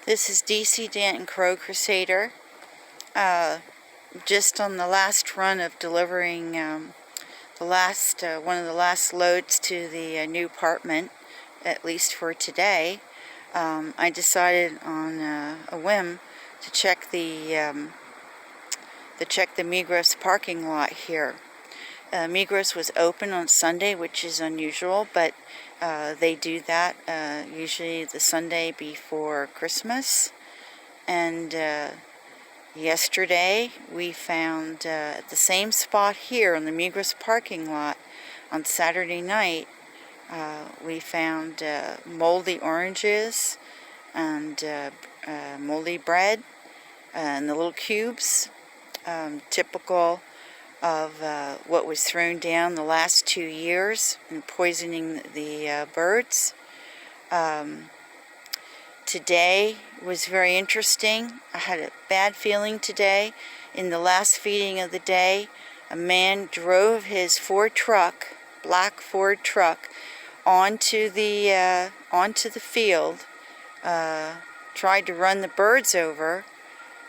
This is DC Danton Crow Crusader. Just on the last run of delivering one of the last loads to the new apartment, at least for today. I decided on a whim to check the Migros parking lot here. Migros was open on Sunday, which is unusual, but they do that usually the Sunday before Christmas. And yesterday we found at the same spot here on the Migros parking lot on Saturday night, we found moldy oranges and moldy bread in the little cubes, typical of what was thrown down the last 2 years and poisoning the birds. Today was very interesting. I had a bad feeling today. In the last feeding of the day, a man drove his black Ford truck, onto the field, tried to run the birds over,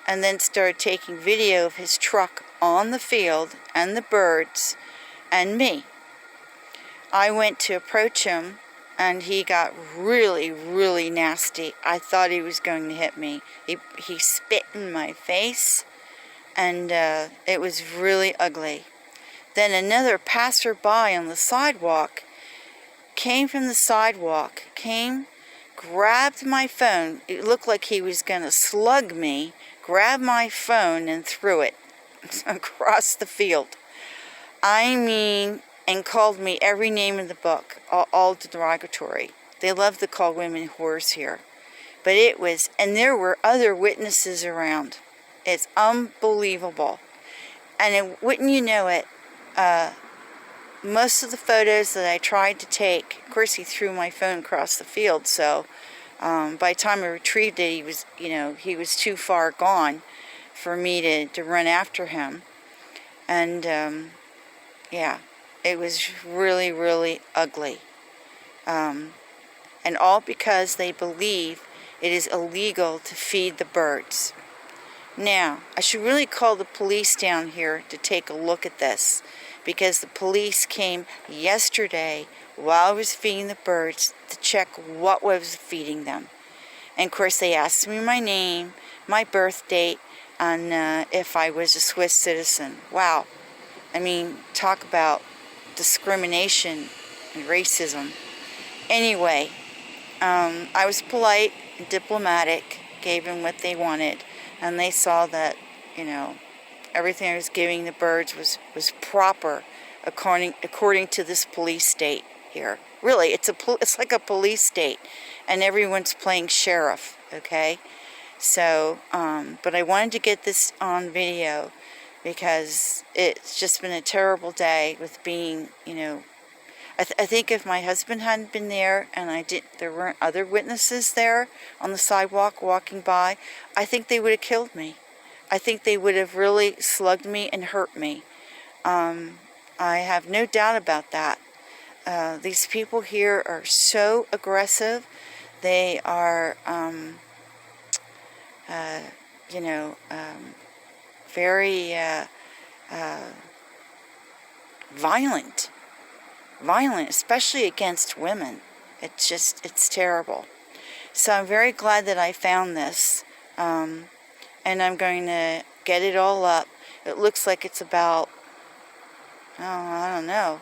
and then started taking video of his truck on the field and the birds and me. I went to approach him and he got really, really nasty. I thought he was going to hit me. He spit in my face, and it was really ugly. Then another passerby on the sidewalk came from the sidewalk, grabbed my phone. It looked like he was going to slug me, grabbed my phone and threw it across the field. I mean, and called me every name in the book, all derogatory. They love to call women whores here. But it was, and there were other witnesses around. It's unbelievable. And wouldn't you know it, most of the photos that I tried to take, of course he threw my phone across the field, so by the time I retrieved it, he was too far gone for me to run after him. And yeah, it was really, really ugly. And all because they believe it is illegal to feed the birds. Now, I should really call the police down here to take a look at this, because the police came yesterday while I was feeding the birds to check what was feeding them. And of course they asked me my name, my birth date, and if I was a Swiss citizen. Wow. I mean, talk about discrimination and racism. Anyway, I was polite and diplomatic, gave them what they wanted, and they saw that, everything I was giving the birds was proper according to this police state here. Really, it's like a police state, and everyone's playing sheriff, okay? So, but I wanted to get this on video because it's just been a terrible day with being, I think if my husband hadn't been there and there weren't other witnesses there on the sidewalk walking by, I think they would have killed me. I think they would have really slugged me and hurt me. I have no doubt about that. These people here are so aggressive. They are, very violent, especially against women. It's terrible. So I'm very glad that I found this, and I'm going to get it all up. It looks like it's about, I don't know,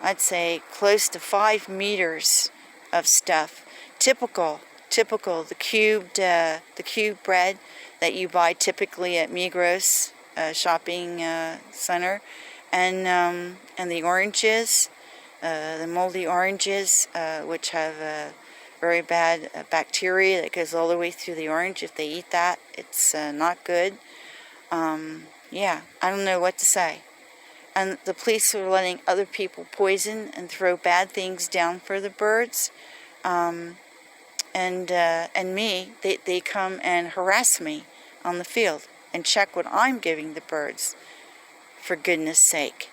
I'd say close to 5 meters of stuff. Typical, the cube bread that you buy typically at Migros shopping center, and the oranges, the moldy oranges, which have very bad bacteria that goes all the way through the orange. If they eat that, it's not good. Yeah, I don't know what to say. And the police are letting other people poison and throw bad things down for the birds. And me, they come and harass me on the field and check what I'm giving the birds. For goodness sake.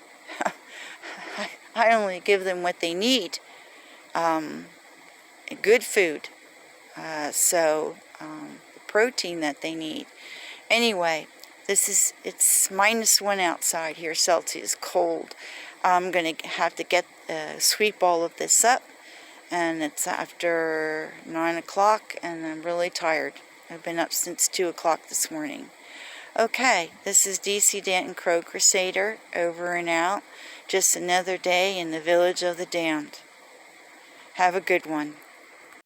I only give them what they need. Good food. So protein that they need. Anyway, it's -1 outside here, Celsius, cold. I'm going to have to sweep all of this up, and it's after 9 o'clock, and I'm really tired. I've been up since 2 o'clock this morning. Okay, this is DC Danton Crow Crusader, over and out. Just another day in the village of the damned. Have a good one.